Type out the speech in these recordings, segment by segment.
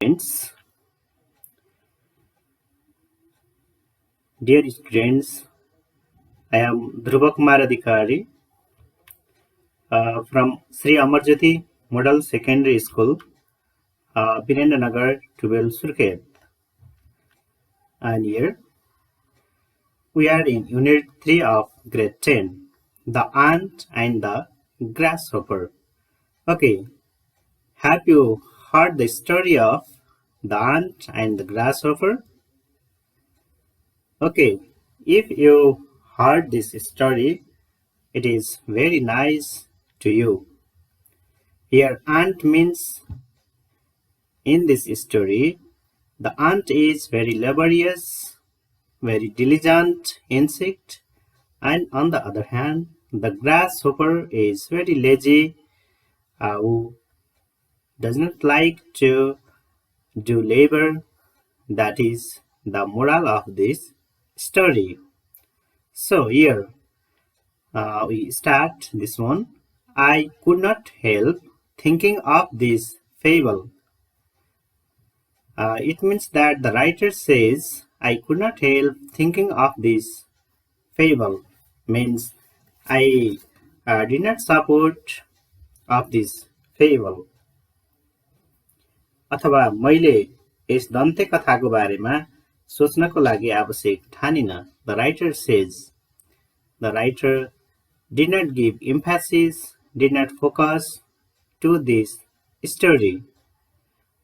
Friends, dear students, I am Dhruva Kumar Adhikari from Sri Amarjyoti Model Secondary School, Birendanagar, 12 Surkhet. And here we are in Unit 3 of Grade 10, The Ant and the Grasshopper. Okay, have you heard the story of the ant and the grasshopper? Okay, if you heard this story, it is very nice to you. Here, ant means in this story, the ant is very laborious, very diligent insect, and on the other hand, the grasshopper is very lazy, who does not like to do labor. That is the moral of this story. So here we start this one. I could not help thinking of this fable. It means that the writer says, I could not help thinking of this fable. Means I did not support of this fable. अथवा मैले यस दन्ते कथाको बारेमा सोच्नको लागि आवश्यक ठानिन. The writer says, the writer did not give emphasis, did not focus to this story.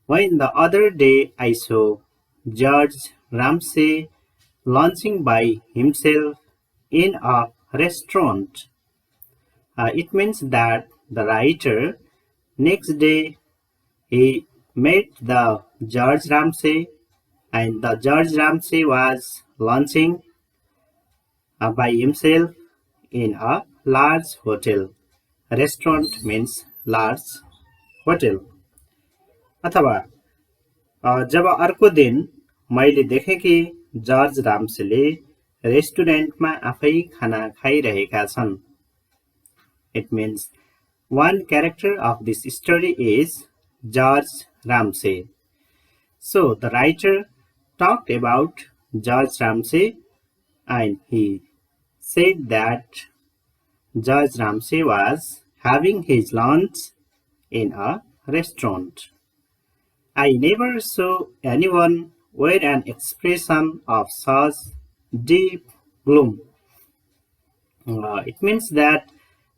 When the other day I saw George Ramsay lunching by himself in a restaurant, it means that the writer next day he met the George Ramsay and the George Ramsay was lunching by himself in a large hotel. Restaurant means large hotel. अथवा जब अर्को दिन मैले देखेँ कि George राम्सेले रेस्टुरेन्टमा आफै खाना खाइरहेका छन्. It means one character of this story is George Ramsay. So the writer talked about George Ramsay and he said that George Ramsay was having his lunch in a restaurant. I never saw anyone with an expression of such deep gloom. It means that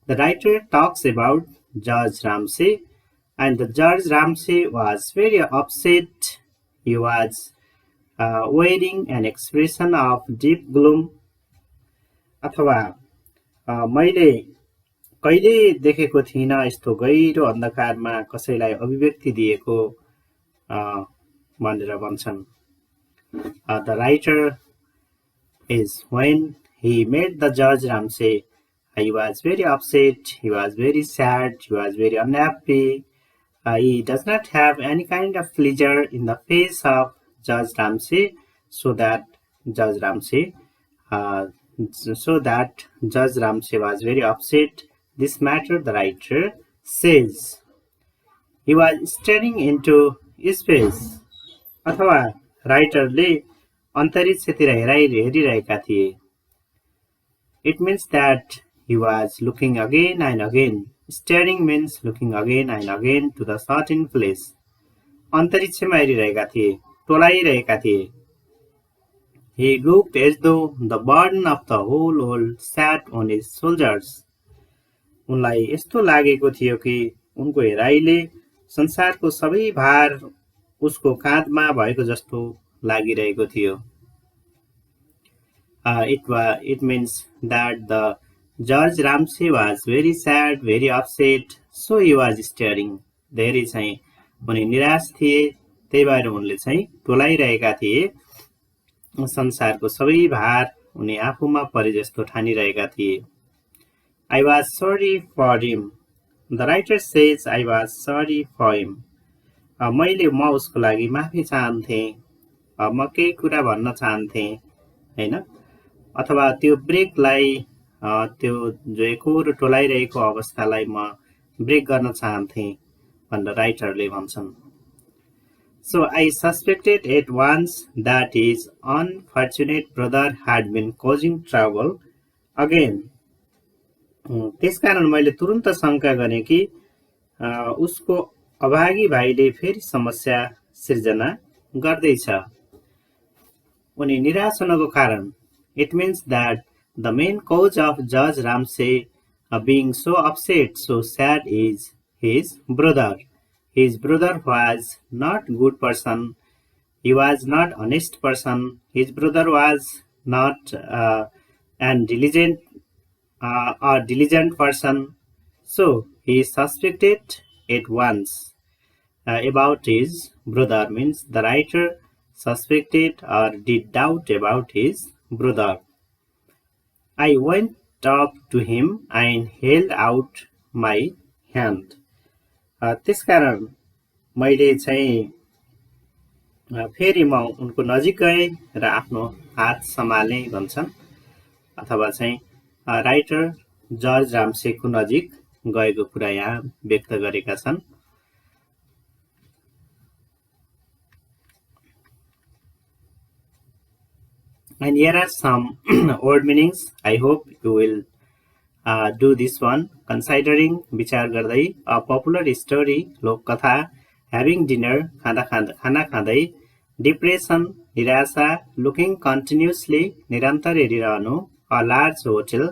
the writer talks about George Ramsay and the George Ramsay was very upset. He was wearing an expression of deep gloom. अथवा मैले कहिले देखेको थिइनँ यस्तो गहिरो अन्धकारमा कसैलाई अभिव्यक्ति दिएको भनेर भन्छन्. The writer is when he met the George Ramsay, he was very upset, he was very sad, he was very unhappy. He does not have any kind of pleasure in the face of George Ramsay, so that George Ramsay was very upset. This matter the writer says. He was staring into space. अथवा राइटरले अन्तरिक्षतिर हेरिरहेका थिए. It means that he was looking again and again. Staring means looking again and again to the certain place. अन्तरिक्षमा हेरिरहेका थिए, टोलाइरहेका थिए. He looked as though the burden of the whole world sat on his shoulders. उनलाई यस्तो लागेको थियो कि उनको हेराइले संसारको सबै भार उसको काँधमा भएको जस्तो लागिरहेको थियो. It means that the George Ramsay was very sad, very upset, so he was staring. धेरै चाहिँ उनी निराश थिए, त्यही भएर उनले चाहिँ टोलाइरहेका थिए. संसारको सबै भार उनी आफूमा परे जस्तो ठानिरहेका थिए. I was sorry for him. The writer says I was sorry for him. मैले म उसको लागि माफी चाहन्थे. म केही कुरा भन्न चाहन्थे, हैन? अथवा त्यो ब्रेकलाई त्यो जो एकोहोरो टोलाइरहेको अवस्थालाई म ब्रेक गर्न चाहन्थे भनेर राइटरले भन्छन्. So I suspected at once that his unfortunate brother had been causing trouble again. त्यसकारण मैले तुरुन्त शंका गरेँ कि उसको अभागी भाइले फेरि समस्या सिर्जना गर्दैछ। उनी निराश हुनको कारण it means that the main cause of Judge Ramsay being so upset, so sad is his brother. His brother was not good person. He was not honest person. His brother was not an diligent person. So he suspected at once about his brother, means the writer suspected or did doubt about his brother. I went up to him and held out my hand. त्यसकारण मैले चाहिँ फेरि म उनको नजिक गएँ र आफ्नो हात समालेँ भन्छन्, अथवा चाहिँ राइटर जर्ज राम्सेको नजिक गएको कुरा यहाँ व्यक्त गरेका छन्। And here are some word meanings. I hope you will do this one. Considering, विचार गर्दै, a popular story, लोक कथा, having dinner, खाना खाँदै, depression, निराशा, looking continuously, निरन्तर हेरिरहनु, a large hotel,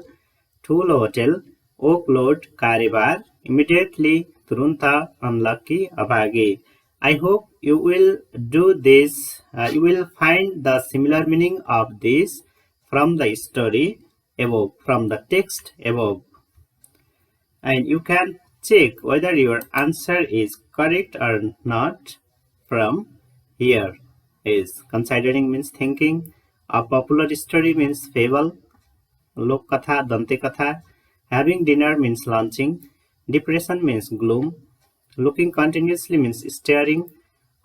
ठुलो होटल, workload, कार्यभार, immediately, तुरुन्त, unlucky, अभागी. I hope you will do this. You will find the similar meaning of this from the story above, from the text above. And you can check whether your answer is correct or not from here. Is considering means thinking, a popular story means fable, lok katha, dante katha, having dinner means lunching, depression means gloom, looking continuously means staring,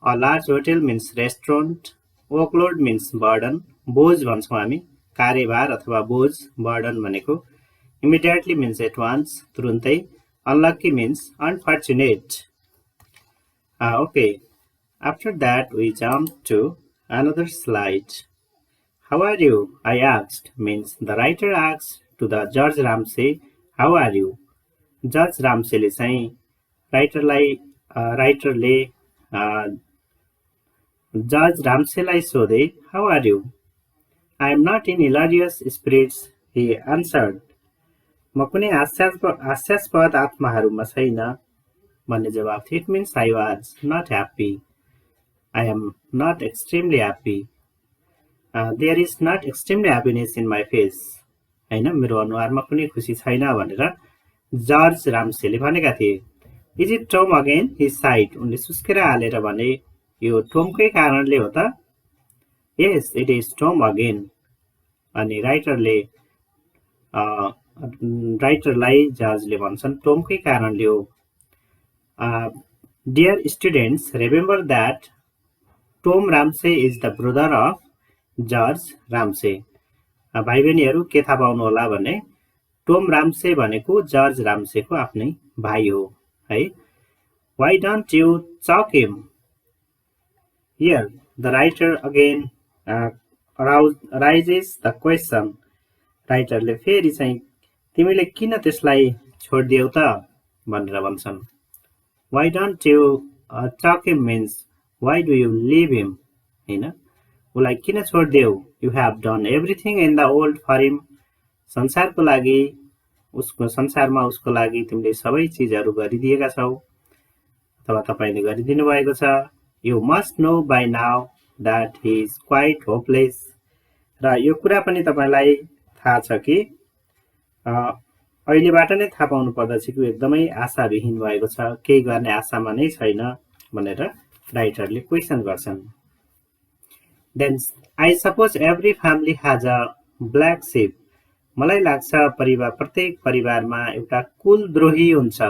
a large hotel means restaurant, workload means burden, बोझ भन्छौँ हामी, कार्यभार अथवा बोझ, burden भनेको, immediately means at once, तुरुन्तै, unlucky means unfortunate. Okay, after that we jump to another slide. How are you? I asked, means the writer asked to the Judge Ramsay, how are you? Judge Ramsay ले चाहिँ राइटरले जज राम्सेलाई सोधे, how are you? I am not in hilarious spirits, he answered. म कुनै हास्यास्पद आत्माहरूमा छैन भन्ने जवाफ थियो. It means I was not happy. I am not extremely happy. There is not extremely happiness in my face. हैन, मेरो अनुहारमा कुनै खुसी छैन भनेर जर्ज राम्सेले भनेका थिए. Is it Tom again? He sighed. उनले सुस्केर हालेर भने, यो टोमकै कारणले हो त? Yes, it is Tom again. अनि राइटरलाई जर्जले भन्छन्, टोमकै कारणले हो. Dear students, remember that Tom Ramsay is the brother of George Ramsay. भाइ बहिनीहरू के थाहा पाउनु होला भने टोम राम्से भनेको जर्ज राम्सेको आफ्नै भाइ हो है. Why don't you chalk him? Here the writer again raises the question. राइटरले फेरि चाहिँ तिमीले किन त्यसलाई छोड्दियौ त भनेर भन्छन्. Why don't you chalk him means why do you leave him? हैन, उलाई किन छोड्दियौ? You have done everything in the world for him. संसारको लागि, उसको संसारमा उसको लागि तिमीले सबै चीजहरू गरिदिएका छौ अथवा तपाईले गरिदिनु भएको छ. You must know by now that he is quite hopeless. र यो कुरा पनि तपाईलाई थाहा छ कि अहिलेबाट नै थाहा पाउनु पर्दछ कि एकदमै आशाविहीन भएको छ, केही गर्ने आशामा नै छैन भनेर राइटरले क्वेशन गर्छन्. Then I suppose every family has a black sheep. मलाई लाग्छ प्रत्येक परिवारमा एउटा कुलद्रोही हुन्छ.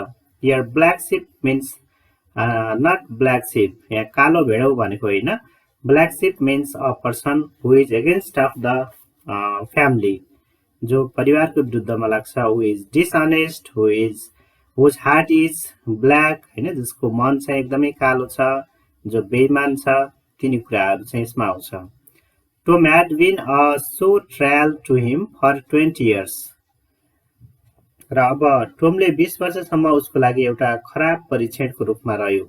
Here black sheep means not black sheep. यहाँ कालो भेडौ भनेको होइन. Black sheep means a person who is against of the family. जो परिवारको विरुद्धमा लाग्छ, who is dishonest, whose heart is black, हैन, जसको मन चाहिँ एकदमै कालो छ, जो बेइमान छ तिनी कुराहरू चाहिँ यसमा आउँछ। Tom had been a sore trial to him for 20 years. र अब टोमले 20 वर्षसम्म उसको लागि एउटा खराब परीक्षणको रूपमा रह्यो।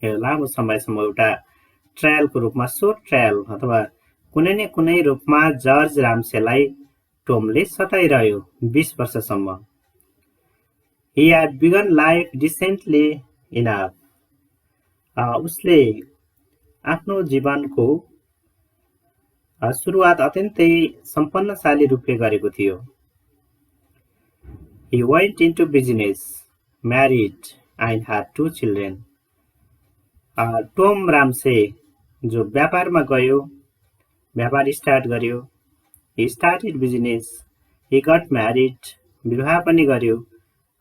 यो लामो समयसम्म एउटा ट्रायलको रूपमा सोर ट्रायल अथवा कुनै न कुनै रूपमा जर्ज राम्सेलाई टोमले सताइरह्यो 20 वर्षसम्म। He had begun life decently enough. उसले आफ्नो जीवनको सुरुवात अत्यन्तै सम्पन्नशाली रूपले गरेको थियो। He went into business, married and had 2 children. Tomé Ramsay जो व्यापारमा गयो, व्यापार स्टार्ट गर्यो। He started business, he got married, विवाह पनि गर्यो,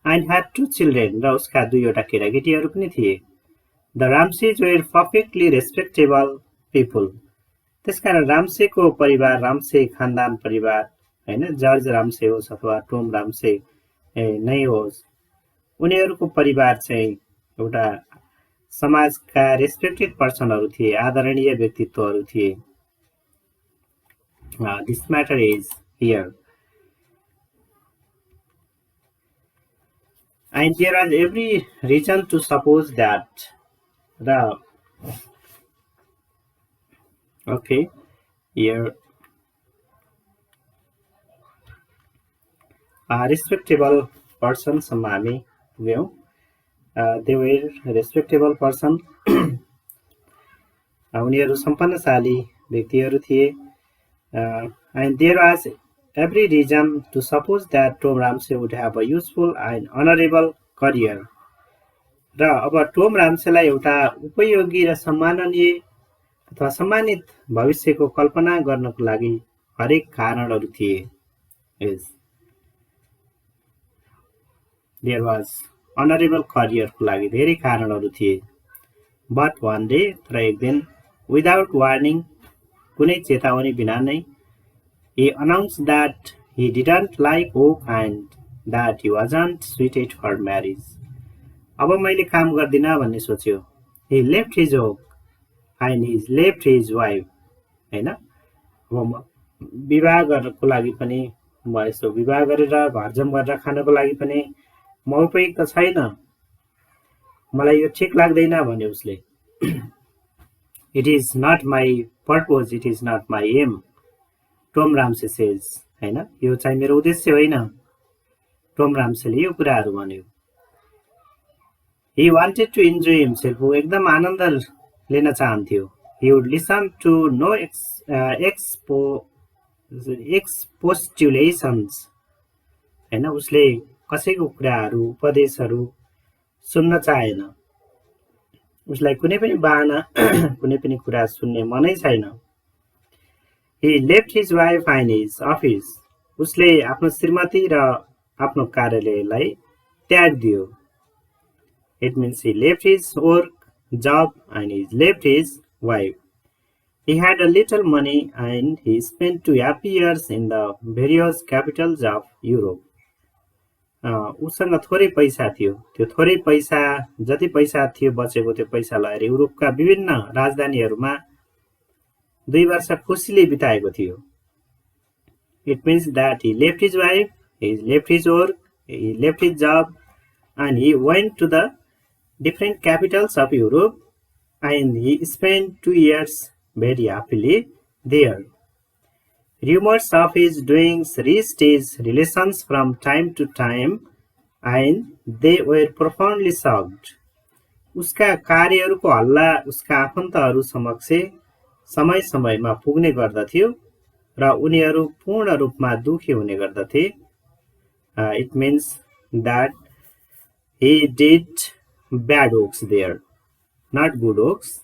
and had 2 children, र उसका 2वटा केटाकेटीहरू पनि थिए। The Ramses were perfectly respectable people. त्यसकारण राम्सेको परिवार, राम्से खानदान परिवार, हैन, जर्ज राम्से होस् अथवा टोम राम्से नै होस्, उनीहरूको परिवार चाहिँ एउटा समाजका रेस्पेक्टेड पर्सनहरू थिए, आदरणीय व्यक्तित्वहरू थिए। This matter is here. And there was every reason to suppose that the respectable person सम्म हामी पुग्यौं। They were respectable person. उनीहरू सम्पन्नशाली व्यक्तिहरू थिए। And there was every reason to suppose that Tom Ramsey would have a useful and honorable career. र अब Tomé राम्सेलाई एउटा उपयोगी र सम्माननीय अथवा सम्मानित भविष्यको कल्पना गर्नको लागि हरेक कारणहरू थिए। There was honorable career को लागि धेरै कारणहरू थिए। But one day, तर एक दिन, without warning, कुनै चेतावनी बिना नै, he announced that he didn't like Oak and that he wasn't suited for marriage. अब मैले काम गर्दिन भन्ने सोच्यो। He left his Oak and he left his wife. हैन, अब विवाह गर्नको लागि पनि म यसो विवाह गरेर घरजम गरेर खानको लागि पनि म उपयुक्त छैन, मलाई यो ठीक लाग्दैन भन्यो उसले। It is not my purpose, it is not my aim. Tom Ramsay says, हैन, यो चाहिँ मेरो उद्देश्य होइन। टोम राम्सेले यो कुराहरू भन्यो। He wanted to enjoy himself. वो एकदम आनन्द लिन चाहन्थ्यो। He would listen to no expostulations. हैन, उसले कसैको कुराहरू, उपदेशहरू सुन्न चाहेन। उसलाई कुनै पनि बहाना, कुनै पनि कुरा सुन्ने मनै छैन। He left his wife and his office. उसले आफ्नो श्रीमती र आफ्नो कार्यालयलाई त्याग दियो। It means he left his work, job and he left his wife. He had a little money and he spent 2 happy years in the various capitals of Europe. उसँग थोरै पैसा थियो। त्यो थोरै पैसा, जति पैसा थियो बचेको त्यो पैसा लगाएर युरोपका विभिन्न राजधानीहरूमा 2 वर्ष खुसीले बिताएको थियो। It means that he left his wife, he left his work, he left his job and he went to the different capitals of Europe and he spent 2 years very happily there. Rumors of his doings reached his relations from time to time and they were profoundly shocked. उसका कार्यहरूको हल्ला उसका आफन्तहरू समक्ष समय समयमा पुग्ने गर्दथ्यो र उनीहरू पूर्ण रूपमा दुखी हुने गर्दथे। It means that he did bad works there, not good works.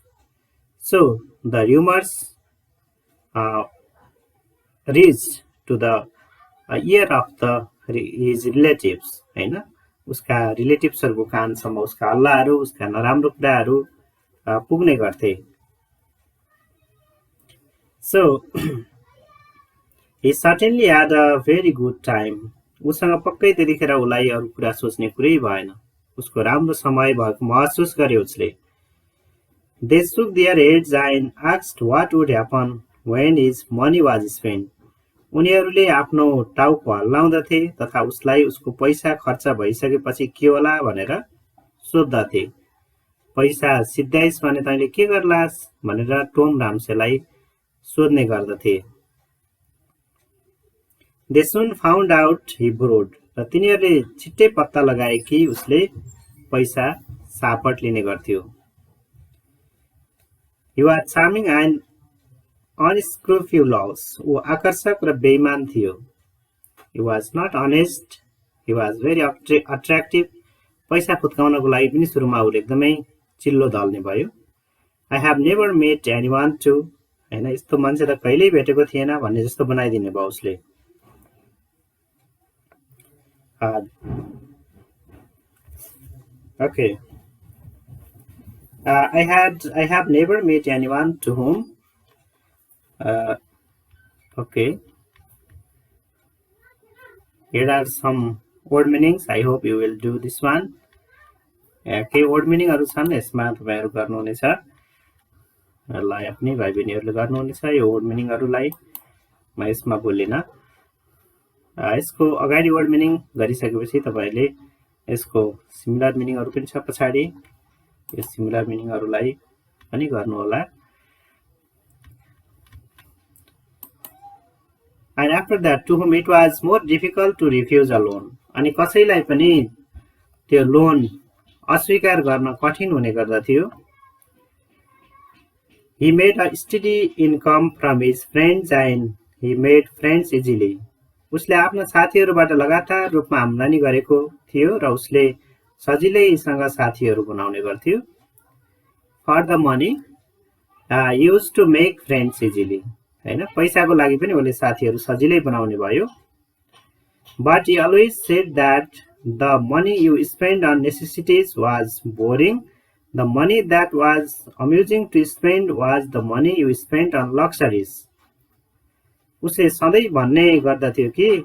So the rumors reached to the ear of his relatives. हैन, उसका रिलेटिभ्सहरूको कानसम्म उसका हल्लाहरू, उसका नराम्रो कुराहरू पुग्ने गर्थे। So he certainly had a very good time. उसँग पक्कै त्यतिखेर उलाई अरू कुरा सोच्ने कुरै भएन। उसको राम्रो समय भएको महसुस गर्यो उसले। They shook their heads and asked what would happen when his money was spent. उनीहरूले आफ्नो टाउको हल्लाउँदथे तथा उसलाई उसको पैसा खर्च भइसकेपछि के होला भनेर सोध्दथे। पैसा सिद्ध्याइस् भने तैँले के गर्लास् भनेर टोम राम्सेलाई सोध्ने गर्दथे। They soon found out he borrowed, र तिनीहरूले छिट्टै पत्ता लगाए कि उसले पैसा सापट लिने गर्थ्यो। He was charming and unscrupulous, ऊ आकर्षक र बेइमान थियो। He was not honest, he was very attractive, पैसा फुत्काउनको लागि पनि सुरुमा ऊ एकदमै चिल्लो दल्ने भयो। I have never met anyone to, हैन यस्तो मान्छे त कहिल्यै भेटेको थिएन भन्ने जस्तो बनाइदिने भयो उसले। Okay. I have never met anyone to whom. Okay. Here are some word meanings. I hope you will do this one. केही वर्ड मिनिङहरू छन्, यसमा तपाईहरु गर्नुहुनेछ। यसलाई आफ्नै भाइ बहिनीहरुले गर्नुहुनेछ। यो वर्ड मिनिङहरूलाई म यसमा बोल्दिन। यसको अगाडि वर्ड मिनिङ गरिसकेपछि तपाईहरुले यसको सिमिलर मिनिङहरू पनि छ पछाडी, यो सिमिलर मिनिङहरूलाई पनि गर्नु होला। And after that, to whom it was more difficult to refuse a loan. अनि कसैलाई पनि त्यो लोन अस्वीकार गर्न कठिन हुने गर्दथ्यो। He made a steady income from his friends and he made friends easily. उसले आफ्ना साथीहरुबाट लगातार रूपमा आम्दानी गरेको थियो र उसले सजिलैसँग साथीहरु बनाउने गर्थ्यो। For the money, used to make friends easily. हैन पैसाको लागि पनि उले साथीहरु सजिलै बनाउने भयो। But he always said that the money you spent on necessities was boring. The money that was amusing to spend was the money you spent on luxuries. उसले सधैँ भन्ने गर्दथ्यो कि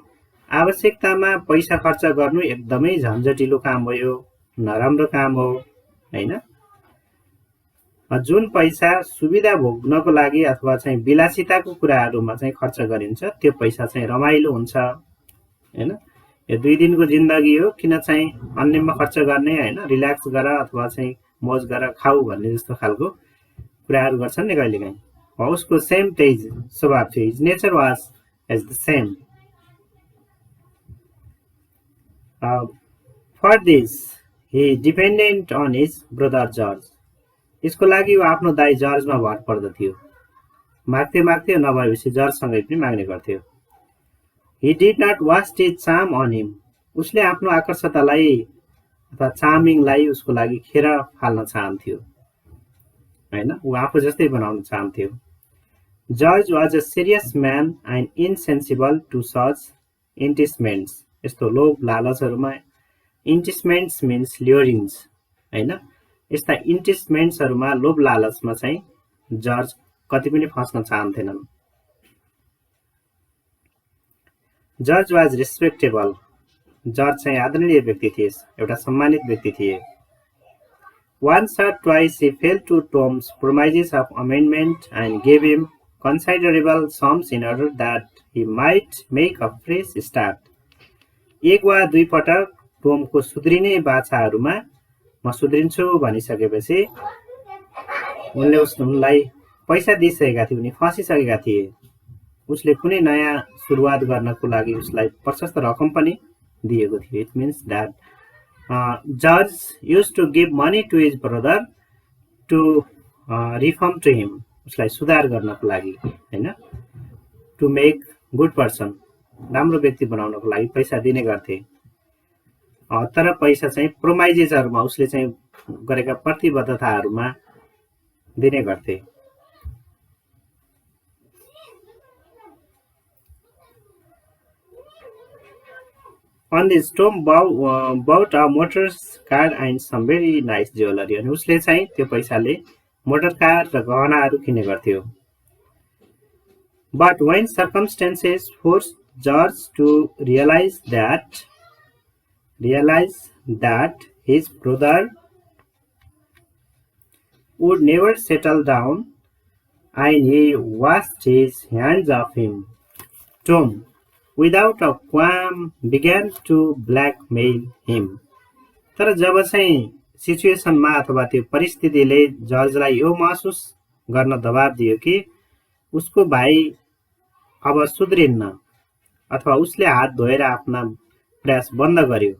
आवश्यकतामा पैसा खर्च गर्नु एकदमै झन्झटिलो काम हो, नराम्रो काम हो, हैन? जुन पैसा सुविधा भोग्नको लागि अथवा चाहिँ विलासिताको कुराहरुमा चाहिँ खर्च गरिन्छ त्यो पैसा चाहिँ रमाइलो हुन्छ, हैन? यो दुई दिनको जिन्दगी हो, किन चाहिँ अन्यमा खर्च गर्ने, हैन? रिल्याक्स गर अथवा चाहिँ मौज गर, खाऊ भन्ने जस्तो खालको कुराहरु गर्छन् नि कहिलेकाहीँ। उसको सेम त्यही स्वभाव थियो। His nature was as the same. For this, he depended on his brother George. यसको लागि ऊ आफ्नो दाइ जर्जमा भर पर्दथ्यो। माग्थे माग्थे नभएपछि जर्जसँगै पनि माग्ने गर्थ्यो। He did not waste his charm on him. उसले आफ्नो आकर्षतालाई अथवा चार्मिङलाई उसको लागि खेर फाल्न चाहन्थ्यो, हैन? ऊ आफू जस्तै बनाउन चाहन्थ्यो। George was a serious man and insensible to such enticements. यस्तो लोभ लालचहरुमा enticements means lurings, हैन? यस्ता enticements-हरुमा लोभ लालचमा चाहिँ जर्ज कति पनि फस्न चाहन्थेनन्। George was respectable. जर्ज चाहिँ आदरणीय व्यक्ति थिए, एउटा सम्मानित व्यक्ति थिए। Once or twice he fell to Tom's promises of amendment and gave him considerable sums in order that he might make a fresh start. एक वा दुई पटक टोमको सुध्रिने बाछाहरुमा म सुध्रिन्छु भनिसकेपछि उनले उनलाई पैसा दिइसकेका थिए, उनी फसिसकेका थिए। उसले कुनै नयाँ सुरुवात गर्नको लागि उसलाई प्रशस्त रकम पनि दिएको थियो। It means that George used to give money to his brother to reform to him. उसलाई सुधार गर्नको लागि, हैन? To make good person. राम्रो व्यक्ति बनाउनको लागि पैसा दिने गर्थे। तर पैसा चाहिँ प्रोमाइजेसहरुमा उसले चाहिँ गरेका प्रतिबद्धताहरुमा दिने गर्थे। On this, Tom bought a motor car and some very nice jewelry. अनि उसले चाहिँ त्यो पैसाले मोटर कार र गहनाहरु किन्ने गर्थ्यो। But when circumstances forced George to realize that his brother would never settle down, and he washed his hands of him. Tom, without a qualm, began to blackmail him. तर जब चाहिँ सिचुएसनमा अथवा त्यो परिस्थितिले जजलाई यो महसुस गर्न दबाब दियो कि उसको भाइ अब सुध्रिन्न अथवा उसले हात धोएर आफ्ना प्रयास बन्द गर्यो,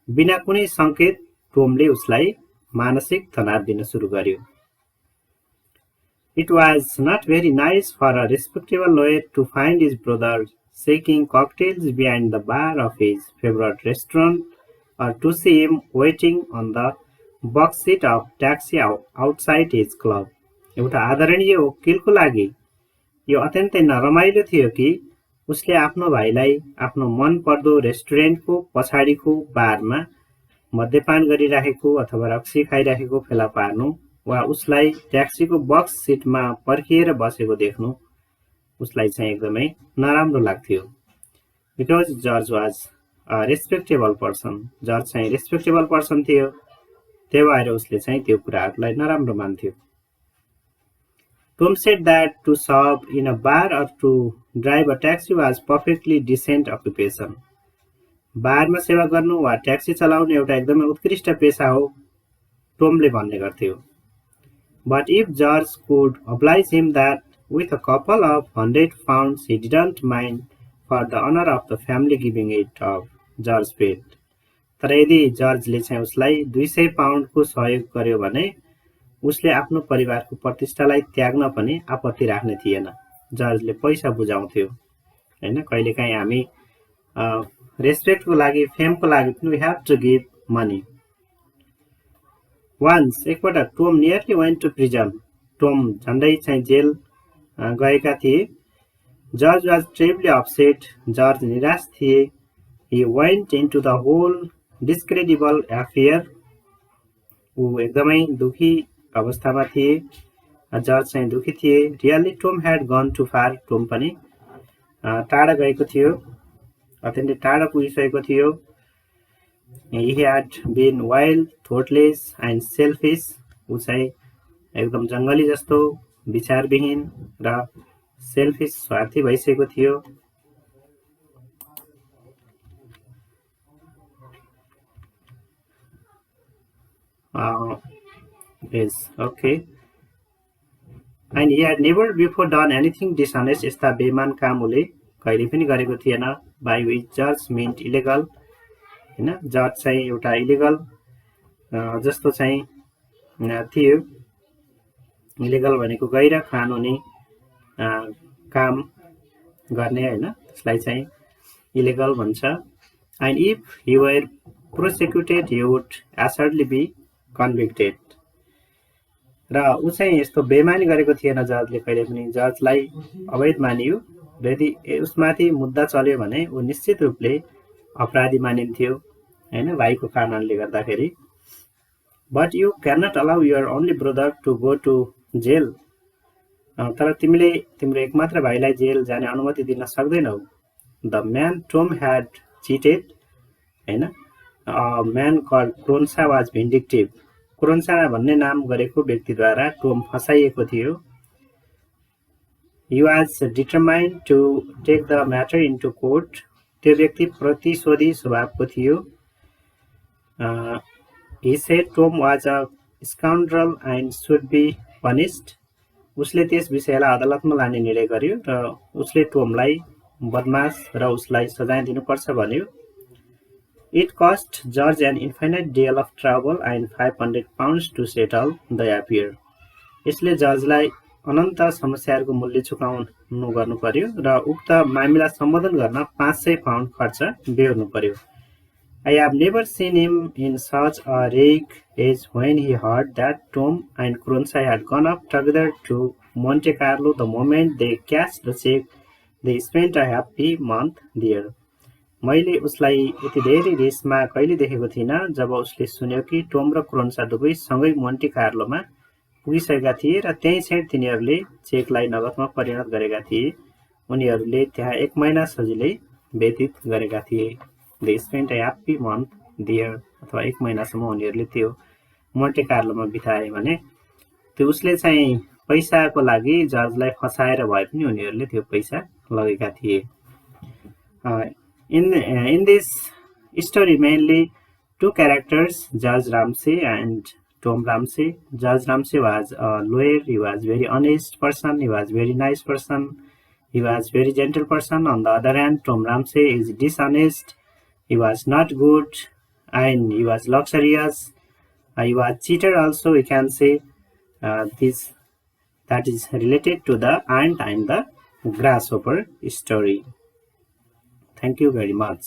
बिना कुनै संकेत टोमले उसलाई मानसिक तनाव दिन सुरु गर्यो. It was not very nice for a respectable lawyer to find his brother shaking cocktails behind the bar of his favorite restaurant, or to see him waiting on the box seat of taxi outside his club. एउटा आदरणीय वकिलको लागि यो अत्यन्तै नरमाइलो थियो कि उसले आफ्नो भाइलाई आफ्नो मनपर्दो रेस्टुरेन्टको पछाडिको बारमा मद्यपान गरिरहेको अथवा रक्सी खाइरहेको फेला पार्नु वा उसलाई ट्याक्सीको बक्स सिटमा पर्खिएर बसेको देख्नु उसलाई चाहिँ एकदमै नराम्रो लाग्थ्यो. Because George was a respectable person. George चाहिँ रेस्पेक्टेबल पर्सन थियो, त्यही भएर उसले चाहिँ त्यो कुराहरूलाई नराम्रो मान्थ्यो. Tom said that to serve in a bar or to drive a taxi was perfectly decent occupation. बारमा सेवा गर्नु वा ट्याक्सी चलाउनु एउटा एकदमै उत्कृष्ट पेशा हो, टोमले भन्ने गर्थ्यो. But if George could oblige him that with a couple of £100 he didn't mind for the honor of the family giving it up, George paid. तर यदि जर्जले चाहिँ उसलाई 200 पाउन्डको सहयोग गर्यो भने उसले आफ्नो परिवारको प्रतिष्ठालाई त्याग्न पनि आपत्ति राख्ने थिएन. जर्जले पैसा बुझाउँथ्यो हैन. कहिलेकाहीँ हामी रेस्पेक्टको लागि, फेमको लागि पनि we have to give money. Once एकपटक Tom nearly went to prison. Tom झन्डै चाहिँ जेल गएका थिए. George was terribly upset. George निराश थिए. He went into the whole discreditable affair. ऊ एकदमै दुखी अवस्थामा थिए. जर्ज चाहिँ दुखी थिए. Really Tom had gone too far. Tom पनि टाढा गएको थियो, अत्यन्तै टाढा पुगिसकेको थियो. He had been wild, thoughtless and selfish. ऊ चाहिँ एकदम जङ्गली जस्तो, विचारविहीन र सेल्फिस, स्वार्थी भइसकेको थियो. Yes, okay. And he had never before done anything dishonest. यस्ता बेमान काम उले कहिले पनि गरेको थिएन. By which George meant illegal. हैन, जर्ज चाहिँ एउटा इलिगल जस्तो चाहिँ थियो. इलिगल भनेको गैर कानुनी काम गर्ने हैन, त्यसलाई चाहिँ इलिगल भन्छ. And if he were prosecuted he would assuredly be convicted. र ऊ चाहिँ यस्तो बेमानी गरेको थिएन जजले कहिले पनि. जजलाई अवैध मानियो र यदि उसमाथि मुद्दा चल्यो भने ऊ निश्चित रूपले अपराधी मानिन्थ्यो हैन, भाइको कारणले गर्दाखेरि. But you cannot allow your only brother to go to jail. तर तिमीले तिम्रो एकमात्र भाइलाई जेल जाने अनुमति दिन सक्दैनौ. The man Tom had cheated, हैन, a man called क्रोन्सा was vindictive. क्रोन्सा भन्ने नाम गरेको व्यक्तिद्वारा टोम फसाइएको थियो. He was determined to take the matter into court. त्यो व्यक्ति प्रतिशोधी स्वभावको थियो. He said Tom was a scoundrel and should be punished. उसले त्यस विषयलाई अदालतमा लाने निर्णय गर्यो र उसले टोमलाई बदमाश र उसलाई सजाय दिनुपर्छ भन्यो. It cost George an infinite deal of trouble and £500 to settle the affair. यसले जर्जलाई अनन्त समस्याहरूको मूल्य चुकाउनु गर्नु पर्यो र उक्त मामिला सम्बोधन गर्न 500 पाउन्ड खर्च बेहोर्नु पर्यो. I have never seen him in such a rage as when he heard that Tom and Cronsa had gone up together to Monte Carlo the moment they cashed the check. They spent a happy month there. मैले उसलाई यति धेरै रेसमा कहिले देखेको थिइनँ जब उसले सुन्यो कि टोम र क्रोन्सा दुवै सँगै मोन्टे कार्लोमा पुगिसकेका थिए र त्यही क्षण तिनीहरूले चेकलाई नगदमा परिणत गरेका थिए. उनीहरूले त्यहाँ 1 महिना सजिलै व्यतीत गरेका थिए. They spent a happy month there. अथवा 1 महिनासम्म उनीहरूले त्यो मोन्टे कार्लोमा बिताए भने त्यो उसले चाहिँ पैसाको लागि जजलाई फसाएर भए पनि उनीहरूले त्यो पैसा लगेका थिए। In this story, mainly two characters, Judge Ramsey and Tom Ramsey. Judge Ramsey was a lawyer. He was very honest person. He was very nice person. He was very gentle person. On the other hand, Tom Ramsey is dishonest. He was not good, and he was luxurious. He was cheater also. We can say this that is related to the ant and the grasshopper story. Thank you very much.